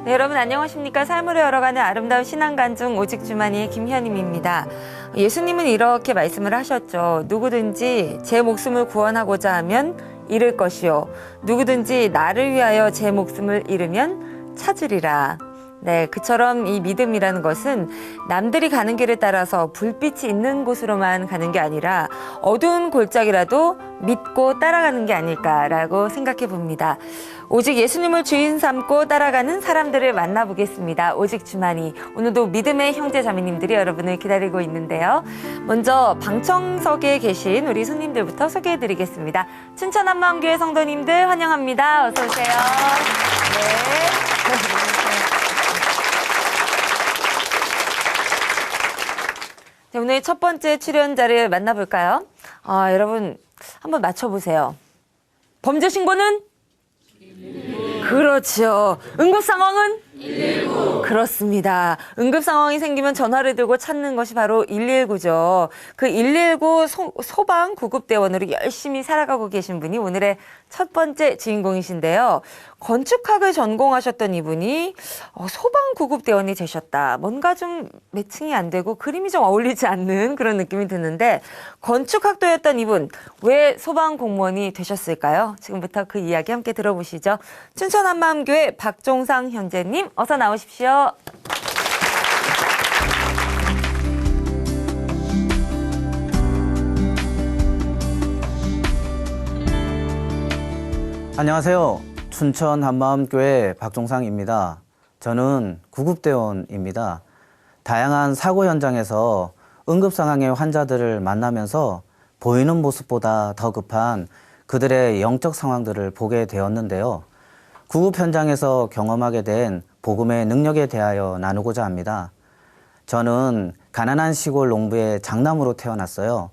네, 여러분 안녕하십니까? 삶으로 열어가는 아름다운 신앙간증 오직 주만이의 김현임입니다. 예수님은 이렇게 말씀을 하셨죠. 누구든지 제 목숨을 구원하고자 하면 잃을 것이요. 누구든지 나를 위하여 제 목숨을 잃으면 찾으리라. 네, 그처럼 이 믿음이라는 것은 남들이 가는 길을 따라서 불빛이 있는 곳으로만 가는 게 아니라 어두운 골짜기라도 믿고 따라가는 게 아닐까라고 생각해 봅니다. 오직 예수님을 주인 삼고 따라가는 사람들을 만나보겠습니다. 오직 주만이. 오늘도 믿음의 형제 자매님들이 여러분을 기다리고 있는데요. 먼저 방청석에 계신 우리 손님들부터 소개해 드리겠습니다. 춘천 한마음교회 성도님들 환영합니다. 어서 오세요. 네. 자, 오늘 첫 번째 출연자를 만나볼까요? 여러분 한번 맞춰보세요. 범죄 신고는? 119. 그렇죠. 응급 상황은? 119. 그렇습니다. 응급 상황이 생기면 전화를 들고 찾는 것이 바로 119죠. 그 119 소방 구급대원으로 열심히 살아가고 계신 분이 오늘의 첫 번째 주인공이신데요. 건축학을 전공하셨던 이분이 소방 구급대원이 되셨다. 뭔가 좀 매칭이 안 되고 그림이 좀 어울리지 않는 그런 느낌이 드는데 건축학도였던 이분 왜 소방 공무원이 되셨을까요? 지금부터 그 이야기 함께 들어보시죠. 춘천 한마음교회 박종상 형제님 어서 나오십시오. 안녕하세요. 춘천 한마음교회 박종상입니다. 저는 구급대원입니다. 다양한 사고 현장에서 응급 상황의 환자들을 만나면서 보이는 모습보다 더 급한 그들의 영적 상황들을 보게 되었는데요. 구급 현장에서 경험하게 된 복음의 능력에 대하여 나누고자 합니다. 저는 가난한 시골 농부의 장남으로 태어났어요.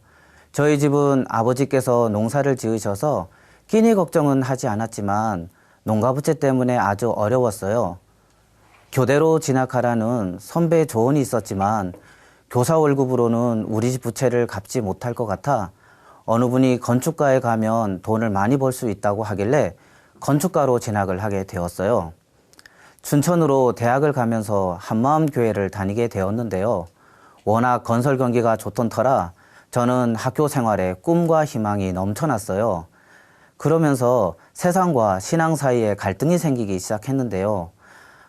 저희 집은 아버지께서 농사를 지으셔서 끼니 걱정은 하지 않았지만 농가 부채 때문에 아주 어려웠어요. 교대로 진학하라는 선배의 조언이 있었지만 교사 월급으로는 우리 집 부채를 갚지 못할 것 같아 어느 분이 건축가에 가면 돈을 많이 벌 수 있다고 하길래 건축가로 진학을 하게 되었어요. 춘천으로 대학을 가면서 한마음교회를 다니게 되었는데요. 워낙 건설 경기가 좋던 터라 저는 학교 생활에 꿈과 희망이 넘쳐났어요. 그러면서 세상과 신앙 사이에 갈등이 생기기 시작했는데요.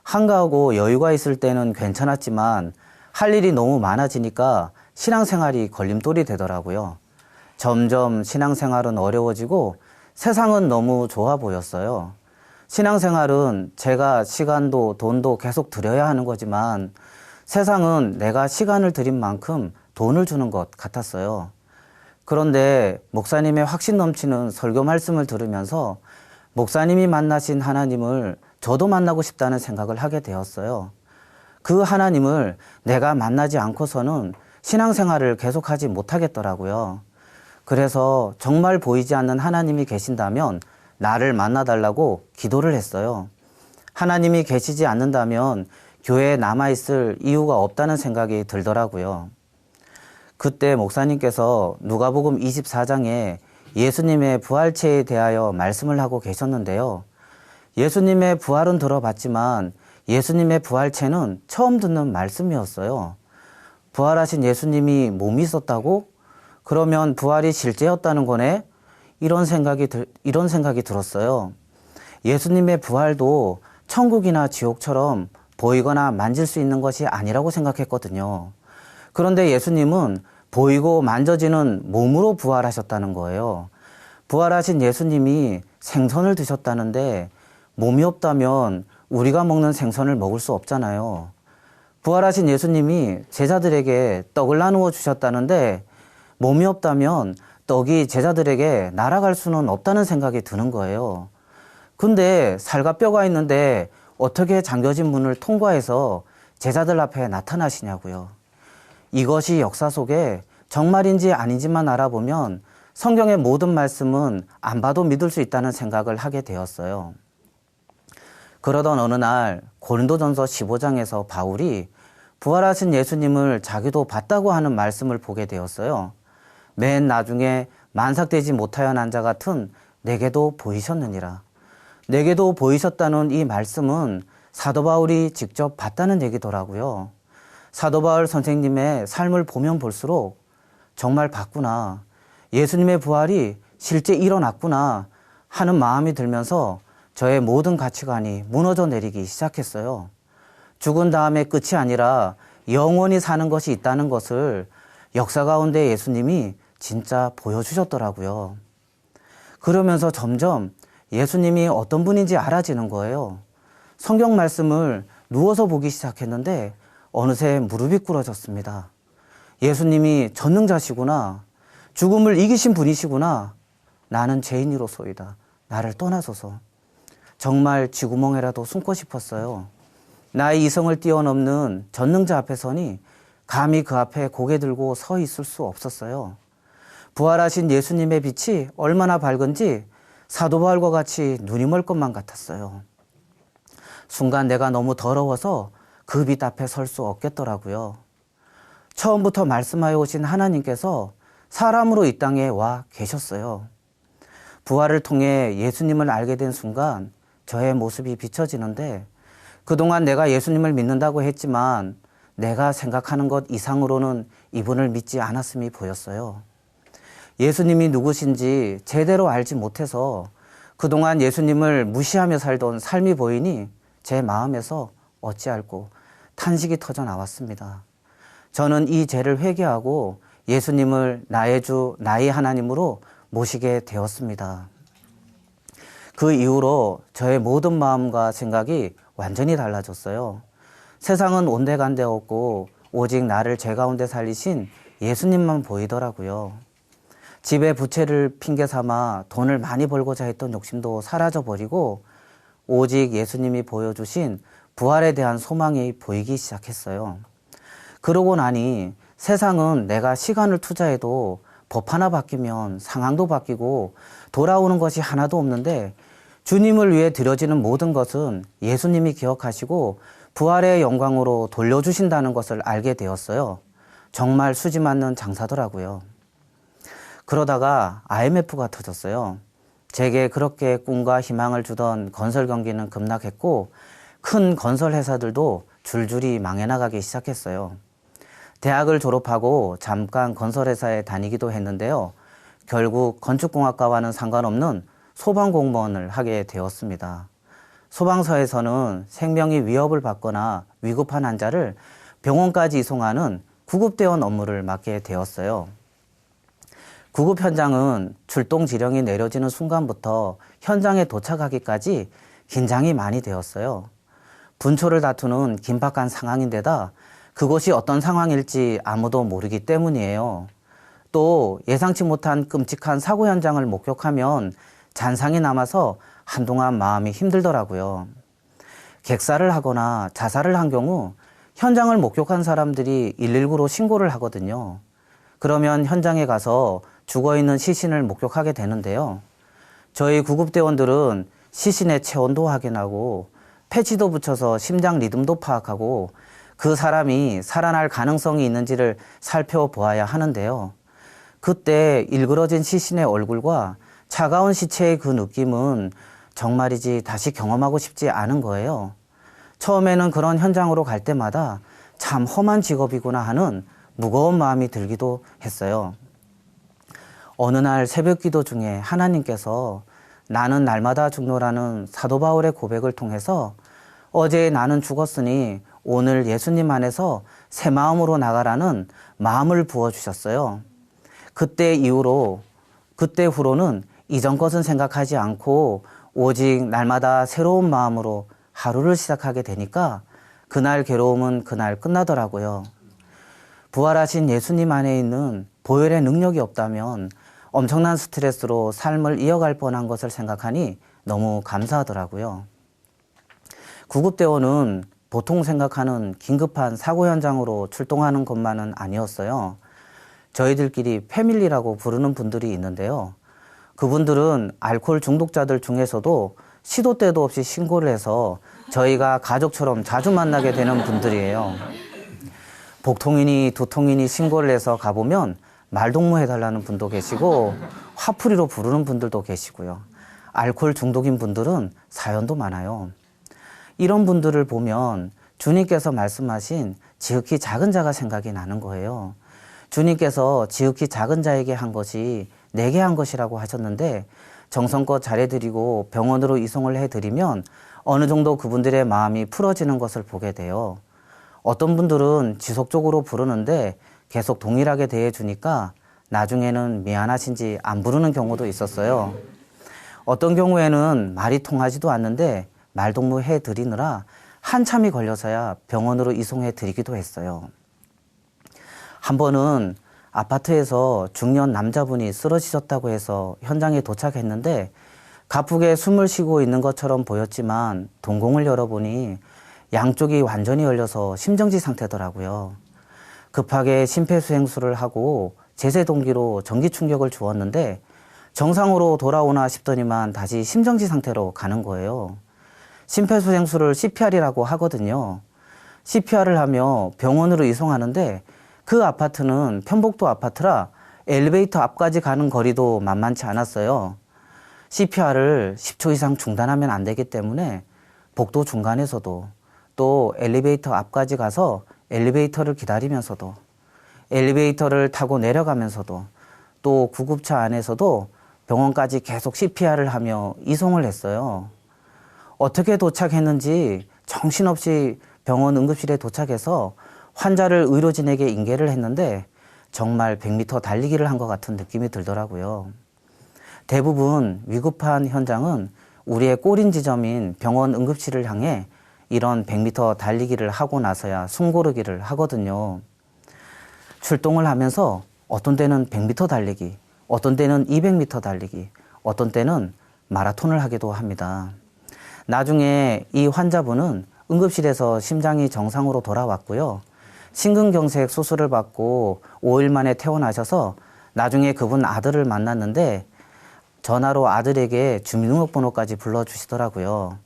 한가하고 여유가 있을 때는 괜찮았지만 할 일이 너무 많아지니까 신앙생활이 걸림돌이 되더라고요. 점점 신앙생활은 어려워지고 세상은 너무 좋아 보였어요. 신앙생활은 제가 시간도 돈도 계속 들여야 하는 거지만 세상은 내가 시간을 들인 만큼 돈을 주는 것 같았어요. 그런데 목사님의 확신 넘치는 설교 말씀을 들으면서 목사님이 만나신 하나님을 저도 만나고 싶다는 생각을 하게 되었어요. 그 하나님을 내가 만나지 않고서는 신앙생활을 계속하지 못하겠더라고요. 그래서 정말 보이지 않는 하나님이 계신다면 나를 만나달라고 기도를 했어요. 하나님이 계시지 않는다면 교회에 남아있을 이유가 없다는 생각이 들더라고요. 그때 목사님께서 누가복음 24장에 예수님의 부활체에 대하여 말씀을 하고 계셨는데요. 예수님의 부활은 들어봤지만 예수님의 부활체는 처음 듣는 말씀이었어요. 부활하신 예수님이 몸이 있었다고? 그러면 부활이 실제였다는 거네? 이런 생각이 들었어요. 예수님의 부활도 천국이나 지옥처럼 보이거나 만질 수 있는 것이 아니라고 생각했거든요. 그런데 예수님은 보이고 만져지는 몸으로 부활하셨다는 거예요. 부활하신 예수님이 생선을 드셨다는데 몸이 없다면 우리가 먹는 생선을 먹을 수 없잖아요. 부활하신 예수님이 제자들에게 떡을 나누어 주셨다는데 몸이 없다면 떡이 제자들에게 날아갈 수는 없다는 생각이 드는 거예요. 근데 살과 뼈가 있는데 어떻게 잠겨진 문을 통과해서 제자들 앞에 나타나시냐고요. 이것이 역사 속에 정말인지 아닌지만 알아보면 성경의 모든 말씀은 안 봐도 믿을 수 있다는 생각을 하게 되었어요. 그러던 어느 날 고린도전서 15장에서 바울이 부활하신 예수님을 자기도 봤다고 하는 말씀을 보게 되었어요. 맨 나중에 만삭되지 못하여 난 자 같은 내게도 보이셨느니라. 내게도 보이셨다는 이 말씀은 사도 바울이 직접 봤다는 얘기더라고요. 사도 바울 선생님의 삶을 보면 볼수록 정말 봤구나, 예수님의 부활이 실제 일어났구나 하는 마음이 들면서 저의 모든 가치관이 무너져 내리기 시작했어요. 죽은 다음에 끝이 아니라 영원히 사는 것이 있다는 것을 역사 가운데 예수님이 진짜 보여주셨더라고요. 그러면서 점점 예수님이 어떤 분인지 알아지는 거예요. 성경 말씀을 누워서 보기 시작했는데 어느새 무릎이 꿇어졌습니다. 예수님이 전능자시구나, 죽음을 이기신 분이시구나, 나는 죄인이로소이다, 나를 떠나소서. 정말 쥐구멍에라도 숨고 싶었어요. 나의 이성을 뛰어넘는 전능자 앞에 서니 감히 그 앞에 고개 들고 서 있을 수 없었어요. 부활하신 예수님의 빛이 얼마나 밝은지 사도 바울과 같이 눈이 멀 것만 같았어요. 순간 내가 너무 더러워서 그 빛 앞에 설 수 없겠더라고요. 처음부터 말씀하여 오신 하나님께서 사람으로 이 땅에 와 계셨어요. 부활을 통해 예수님을 알게 된 순간 저의 모습이 비춰지는데, 그동안 내가 예수님을 믿는다고 했지만 내가 생각하는 것 이상으로는 이분을 믿지 않았음이 보였어요. 예수님이 누구신지 제대로 알지 못해서 그동안 예수님을 무시하며 살던 삶이 보이니 제 마음에서 어찌할꼬 탄식이 터져 나왔습니다. 저는 이 죄를 회개하고 예수님을 나의 주, 나의 하나님으로 모시게 되었습니다. 그 이후로 저의 모든 마음과 생각이 완전히 달라졌어요. 세상은 온데간데 없고 오직 나를 죄 가운데 살리신 예수님만 보이더라고요. 집에 부채를 핑계 삼아 돈을 많이 벌고자 했던 욕심도 사라져버리고 오직 예수님이 보여주신 부활에 대한 소망이 보이기 시작했어요. 그러고 나니 세상은 내가 시간을 투자해도 법 하나 바뀌면 상황도 바뀌고 돌아오는 것이 하나도 없는데, 주님을 위해 드려지는 모든 것은 예수님이 기억하시고 부활의 영광으로 돌려주신다는 것을 알게 되었어요. 정말 수지 맞는 장사더라고요. 그러다가 IMF가 터졌어요. 제게 그렇게 꿈과 희망을 주던 건설 경기는 급락했고 큰 건설 회사들도 줄줄이 망해 나가기 시작했어요. 대학을 졸업하고 잠깐 건설회사에 다니기도 했는데요. 결국 건축공학과와는 상관없는 소방공무원을 하게 되었습니다. 소방서에서는 생명이 위협을 받거나 위급한 환자를 병원까지 이송하는 구급대원 업무를 맡게 되었어요. 구급 현장은 출동 지령이 내려지는 순간부터 현장에 도착하기까지 긴장이 많이 되었어요. 분초를 다투는 긴박한 상황인데다 그것이 어떤 상황일지 아무도 모르기 때문이에요. 또 예상치 못한 끔찍한 사고 현장을 목격하면 잔상이 남아서 한동안 마음이 힘들더라고요. 객사를 하거나 자살을 한 경우 현장을 목격한 사람들이 119로 신고를 하거든요. 그러면 현장에 가서 죽어있는 시신을 목격하게 되는데요. 저희 구급대원들은 시신의 체온도 확인하고 패치도 붙여서 심장 리듬도 파악하고 그 사람이 살아날 가능성이 있는지를 살펴보아야 하는데요. 그때 일그러진 시신의 얼굴과 차가운 시체의 그 느낌은 정말이지 다시 경험하고 싶지 않은 거예요. 처음에는 그런 현장으로 갈 때마다 참 험한 직업이구나 하는 무거운 마음이 들기도 했어요. 어느 날 새벽 기도 중에 하나님께서 나는 날마다 죽노라는 사도 바울의 고백을 통해서 어제 나는 죽었으니 오늘 예수님 안에서 새 마음으로 나가라는 마음을 부어주셨어요. 그때 후로는 이전 것은 생각하지 않고 오직 날마다 새로운 마음으로 하루를 시작하게 되니까 그날 괴로움은 그날 끝나더라고요. 부활하신 예수님 안에 있는 보혈의 능력이 없다면 엄청난 스트레스로 삶을 이어갈 뻔한 것을 생각하니 너무 감사하더라고요. 구급대원은 보통 생각하는 긴급한 사고 현장으로 출동하는 것만은 아니었어요. 저희들끼리 패밀리라고 부르는 분들이 있는데요. 그분들은 알코올 중독자들 중에서도 시도 때도 없이 신고를 해서 저희가 가족처럼 자주 만나게 되는 분들이에요. 복통이니 두통이니 신고를 해서 가보면 말동무 해달라는 분도 계시고 화풀이로 부르는 분들도 계시고요. 알코올 중독인 분들은 사연도 많아요. 이런 분들을 보면 주님께서 말씀하신 지극히 작은 자가 생각이 나는 거예요. 주님께서 지극히 작은 자에게 한 것이 내게 한 것이라고 하셨는데 정성껏 잘해드리고 병원으로 이송을 해드리면 어느 정도 그분들의 마음이 풀어지는 것을 보게 돼요. 어떤 분들은 지속적으로 부르는데 계속 동일하게 대해주니까 나중에는 미안하신지 안 부르는 경우도 있었어요. 어떤 경우에는 말이 통하지도 않는데 말동무 해드리느라 한참이 걸려서야 병원으로 이송해 드리기도 했어요. 한 번은 아파트에서 중년 남자분이 쓰러지셨다고 해서 현장에 도착했는데 가쁘게 숨을 쉬고 있는 것처럼 보였지만 동공을 열어보니 양쪽이 완전히 열려서 심정지 상태더라고요. 급하게 심폐소생술을 하고 제세동기로 전기 충격을 주었는데 정상으로 돌아오나 싶더니만 다시 심정지 상태로 가는 거예요. 심폐소생술을 CPR이라고 하거든요. CPR을 하며 병원으로 이송하는데 그 아파트는 편복도 아파트라 엘리베이터 앞까지 가는 거리도 만만치 않았어요. CPR을 10초 이상 중단하면 안 되기 때문에 복도 중간에서도 또 엘리베이터 앞까지 가서 엘리베이터를 기다리면서도 엘리베이터를 타고 내려가면서도 또 구급차 안에서도 병원까지 계속 CPR을 하며 이송을 했어요. 어떻게 도착했는지 정신없이 병원 응급실에 도착해서 환자를 의료진에게 인계를 했는데 정말 100m 달리기를 한 것 같은 느낌이 들더라고요. 대부분 위급한 현장은 우리의 꼬린 지점인 병원 응급실을 향해 이런 100m 달리기를 하고 나서야 숨 고르기를 하거든요. 출동을 하면서 어떤 때는 100m 달리기, 어떤 때는 200m 달리기, 어떤 때는 마라톤을 하기도 합니다. 나중에 이 환자분은 응급실에서 심장이 정상으로 돌아왔고요. 심근경색 수술을 받고 5일 만에 퇴원하셔서 나중에 그분 아들을 만났는데 전화로 아들에게 주민등록번호까지 불러주시더라고요.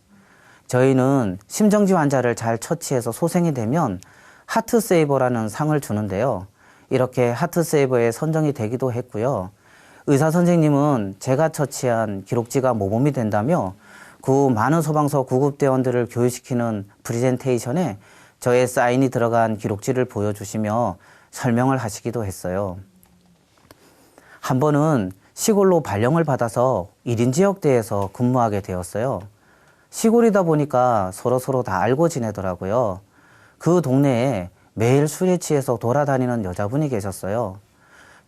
저희는 심정지 환자를 잘 처치해서 소생이 되면 하트세이버라는 상을 주는데요. 이렇게 하트세이버에 선정이 되기도 했고요. 의사 선생님은 제가 처치한 기록지가 모범이 된다며 그 많은 소방서 구급대원들을 교육시키는 프레젠테이션에 저의 사인이 들어간 기록지를 보여주시며 설명을 하시기도 했어요. 한 번은 시골로 발령을 받아서 1인 지역대에서 근무하게 되었어요. 시골이다 보니까 서로 다 알고 지내더라고요. 그 동네에 매일 술에 취해서 돌아다니는 여자분이 계셨어요.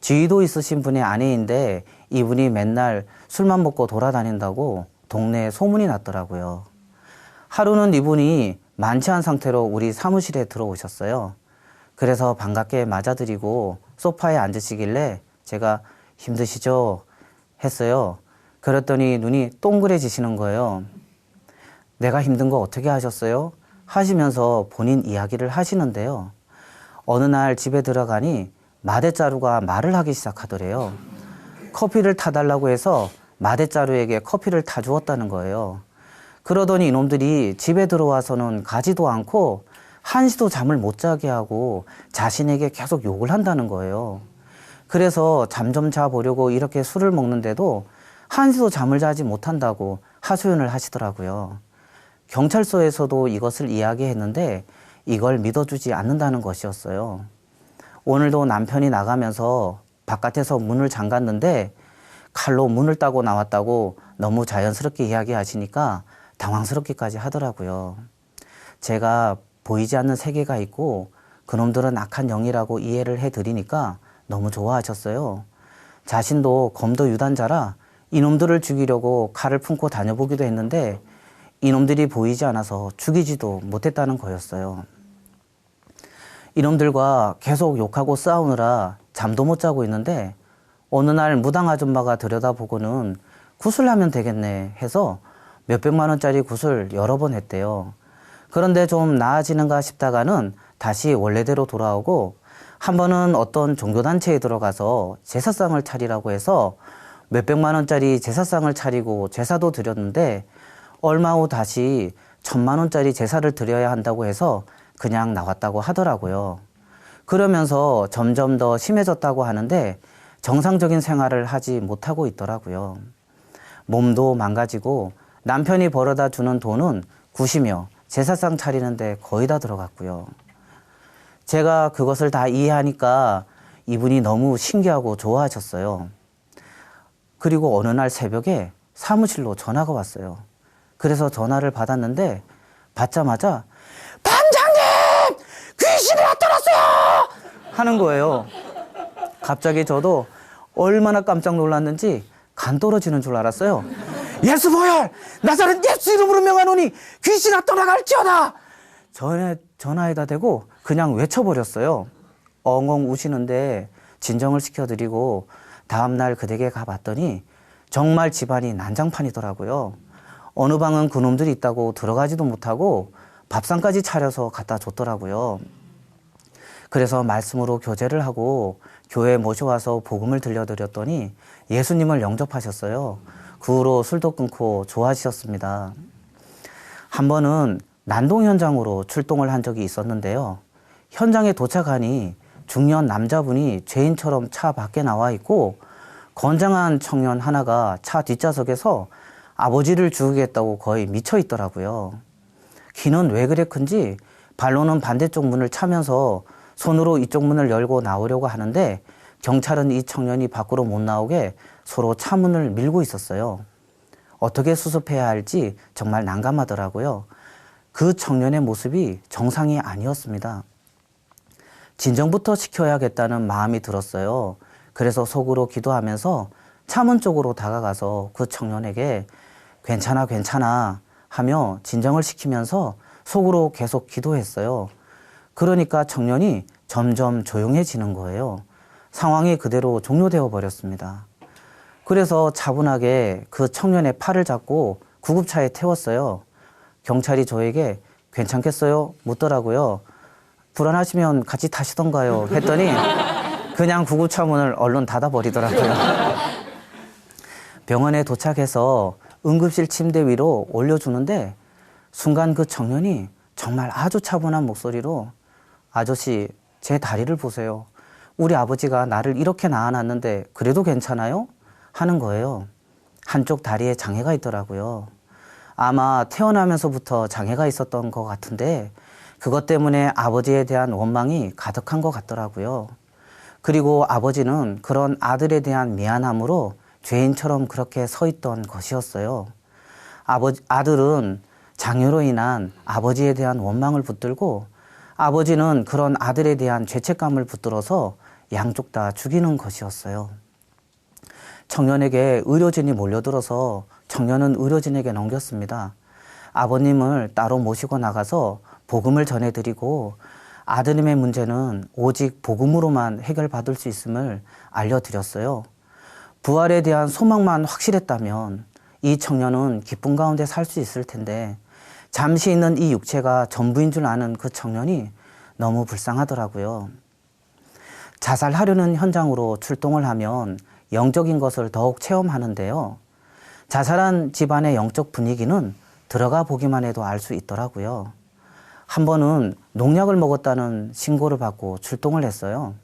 지위도 있으신 분의 아내인데 이분이 맨날 술만 먹고 돌아다닌다고 동네에 소문이 났더라고요. 하루는 이분이 만취한 상태로 우리 사무실에 들어오셨어요. 그래서 반갑게 맞아드리고 소파에 앉으시길래 제가 힘드시죠? 했어요. 그랬더니 눈이 동그래지시는 거예요. 내가 힘든 거 어떻게 하셨어요? 하시면서 본인 이야기를 하시는데요. 어느 날 집에 들어가니 마대자루가 말을 하기 시작하더래요. 커피를 타달라고 해서 마대자루에게 커피를 타주었다는 거예요. 그러더니 이놈들이 집에 들어와서는 가지도 않고 한시도 잠을 못 자게 하고 자신에게 계속 욕을 한다는 거예요. 그래서 잠 좀 자보려고 이렇게 술을 먹는데도 한시도 잠을 자지 못한다고 하소연을 하시더라고요. 경찰서에서도 이것을 이야기했는데 이걸 믿어주지 않는다는 것이었어요. 오늘도 남편이 나가면서 바깥에서 문을 잠갔는데 칼로 문을 따고 나왔다고 너무 자연스럽게 이야기하시니까 당황스럽기까지 하더라고요. 제가 보이지 않는 세계가 있고 그놈들은 악한 영이라고 이해를 해드리니까 너무 좋아하셨어요. 자신도 검도 유단자라 이놈들을 죽이려고 칼을 품고 다녀보기도 했는데 이놈들이 보이지 않아서 죽이지도 못했다는 거였어요. 이놈들과 계속 욕하고 싸우느라 잠도 못 자고 있는데 어느 날 무당 아줌마가 들여다보고는 구슬하면 되겠네 해서 몇백만 원짜리 구슬 여러 번 했대요. 그런데 좀 나아지는가 싶다가는 다시 원래대로 돌아오고 한 번은 어떤 종교단체에 들어가서 제사상을 차리라고 해서 몇백만 원짜리 제사상을 차리고 제사도 드렸는데 얼마 후 다시 1,000만 원짜리 제사를 드려야 한다고 해서 그냥 나왔다고 하더라고요. 그러면서 점점 더 심해졌다고 하는데 정상적인 생활을 하지 못하고 있더라고요. 몸도 망가지고 남편이 벌어다 주는 돈은 굿이며 제사상 차리는데 거의 다 들어갔고요. 제가 그것을 다 이해하니까 이분이 너무 신기하고 좋아하셨어요. 그리고 어느 날 새벽에 사무실로 전화가 왔어요. 그래서 전화를 받았는데 받자마자 반장님! 귀신이 나타났어요! 하는 거예요. 갑자기 저도 얼마나 깜짝 놀랐는지 간 떨어지는 줄 알았어요. 예수 보혈! 나사렛 예수 이름으로 명하노니 귀신아 떠나갈지어다! 전화에다 대고 그냥 외쳐버렸어요. 엉엉 우시는데 진정을 시켜드리고 다음날 그 댁에 가봤더니 정말 집안이 난장판이더라고요. 어느 방은 그놈들이 있다고 들어가지도 못하고 밥상까지 차려서 갖다 줬더라고요. 그래서 말씀으로 교제를 하고 교회에 모셔와서 복음을 들려드렸더니 예수님을 영접하셨어요. 그 후로 술도 끊고 좋아지셨습니다. 한 번은 난동 현장으로 출동을 한 적이 있었는데요. 현장에 도착하니 중년 남자분이 죄인처럼 차 밖에 나와 있고 건장한 청년 하나가 차 뒷좌석에서 아버지를 죽이겠다고 거의 미쳐 있더라고요. 키는 왜 그래 큰지 발로는 반대쪽 문을 차면서 손으로 이쪽 문을 열고 나오려고 하는데 경찰은 이 청년이 밖으로 못 나오게 서로 차 문을 밀고 있었어요. 어떻게 수습해야 할지 정말 난감하더라고요. 그 청년의 모습이 정상이 아니었습니다. 진정부터 시켜야겠다는 마음이 들었어요. 그래서 속으로 기도하면서 차문 쪽으로 다가가서 그 청년에게 괜찮아 괜찮아 하며 진정을 시키면서 속으로 계속 기도했어요. 그러니까 청년이 점점 조용해지는 거예요. 상황이 그대로 종료되어 버렸습니다. 그래서 차분하게 그 청년의 팔을 잡고 구급차에 태웠어요. 경찰이 저에게 괜찮겠어요? 묻더라고요. 불안하시면 같이 타시던가요? 했더니 그냥 구급차 문을 얼른 닫아버리더라고요. 병원에 도착해서 응급실 침대 위로 올려주는데 순간 그 청년이 정말 아주 차분한 목소리로 아저씨, 제 다리를 보세요. 우리 아버지가 나를 이렇게 낳아놨는데 그래도 괜찮아요? 하는 거예요. 한쪽 다리에 장애가 있더라고요. 아마 태어나면서부터 장애가 있었던 것 같은데 그것 때문에 아버지에 대한 원망이 가득한 것 같더라고요. 그리고 아버지는 그런 아들에 대한 미안함으로 죄인처럼 그렇게 서 있던 것이었어요. 아들은 장애로 인한 아버지에 대한 원망을 붙들고 아버지는 그런 아들에 대한 죄책감을 붙들어서 양쪽 다 죽이는 것이었어요. 청년에게 의료진이 몰려들어서 청년은 의료진에게 넘겼습니다. 아버님을 따로 모시고 나가서 복음을 전해드리고 아드님의 문제는 오직 복음으로만 해결받을 수 있음을 알려드렸어요. 부활에 대한 소망만 확실했다면 이 청년은 기쁨 가운데 살 수 있을 텐데 잠시 있는 이 육체가 전부인 줄 아는 그 청년이 너무 불쌍하더라고요. 자살하려는 현장으로 출동을 하면 영적인 것을 더욱 체험하는데요. 자살한 집안의 영적 분위기는 들어가 보기만 해도 알 수 있더라고요. 한 번은 농약을 먹었다는 신고를 받고 출동을 했어요.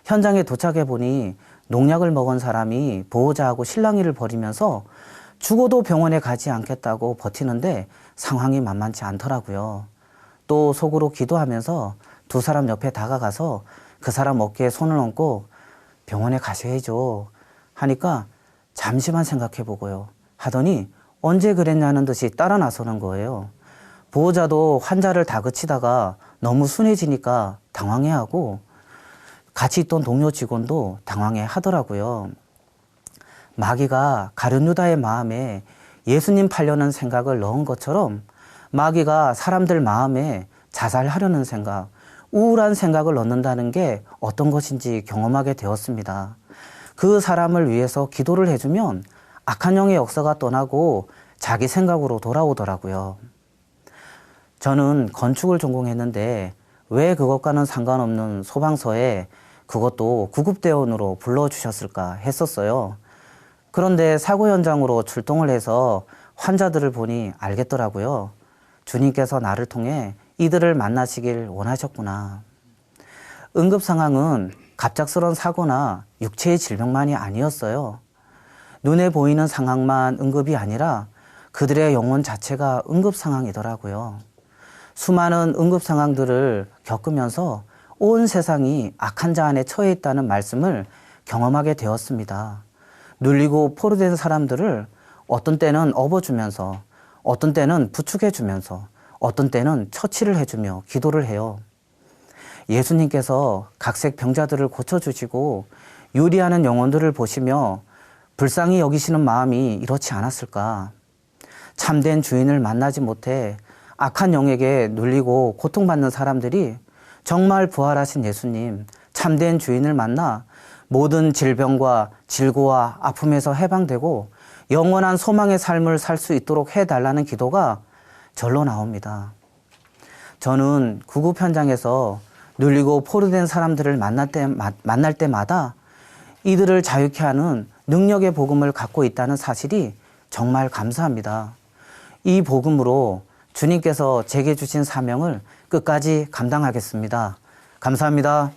현장에 도착해 보니 농약을 먹은 사람이 보호자하고 실랑이를 벌이면서 죽어도 병원에 가지 않겠다고 버티는데 상황이 만만치 않더라고요. 또 속으로 기도하면서 두 사람 옆에 다가가서 그 사람 어깨에 손을 얹고 병원에 가셔야죠 하니까 잠시만 생각해 보고요 하더니 언제 그랬냐는 듯이 따라 나서는 거예요. 보호자도 환자를 다그치다가 너무 순해지니까 당황해하고 같이 있던 동료 직원도 당황해 하더라고요. 마귀가 가룟 유다의 마음에 예수님 팔려는 생각을 넣은 것처럼 마귀가 사람들 마음에 자살하려는 생각, 우울한 생각을 넣는다는 게 어떤 것인지 경험하게 되었습니다. 그 사람을 위해서 기도를 해주면 악한 영의 역사가 떠나고 자기 생각으로 돌아오더라고요. 저는 건축을 전공했는데 왜 그것과는 상관없는 소방서에 그것도 구급대원으로 불러주셨을까 했었어요. 그런데 사고 현장으로 출동을 해서 환자들을 보니 알겠더라고요. 주님께서 나를 통해 이들을 만나시길 원하셨구나. 응급 상황은 갑작스러운 사고나 육체의 질병만이 아니었어요. 눈에 보이는 상황만 응급이 아니라 그들의 영혼 자체가 응급 상황이더라고요. 수많은 응급 상황들을 겪으면서 온 세상이 악한 자 안에 처해 있다는 말씀을 경험하게 되었습니다. 눌리고 포로된 사람들을 어떤 때는 업어주면서, 어떤 때는 부축해주면서, 어떤 때는 처치를 해주며 기도를 해요. 예수님께서 각색 병자들을 고쳐주시고 유리하는 영혼들을 보시며 불쌍히 여기시는 마음이 이렇지 않았을까? 참된 주인을 만나지 못해 악한 영에게 눌리고 고통받는 사람들이 정말 부활하신 예수님, 참된 주인을 만나 모든 질병과 질고와 아픔에서 해방되고 영원한 소망의 삶을 살 수 있도록 해달라는 기도가 절로 나옵니다. 저는 구급 현장에서 눌리고 포로된 사람들을 만날 때마다 이들을 자유케 하는 능력의 복음을 갖고 있다는 사실이 정말 감사합니다. 이 복음으로 주님께서 제게 주신 사명을 끝까지 감당하겠습니다. 감사합니다.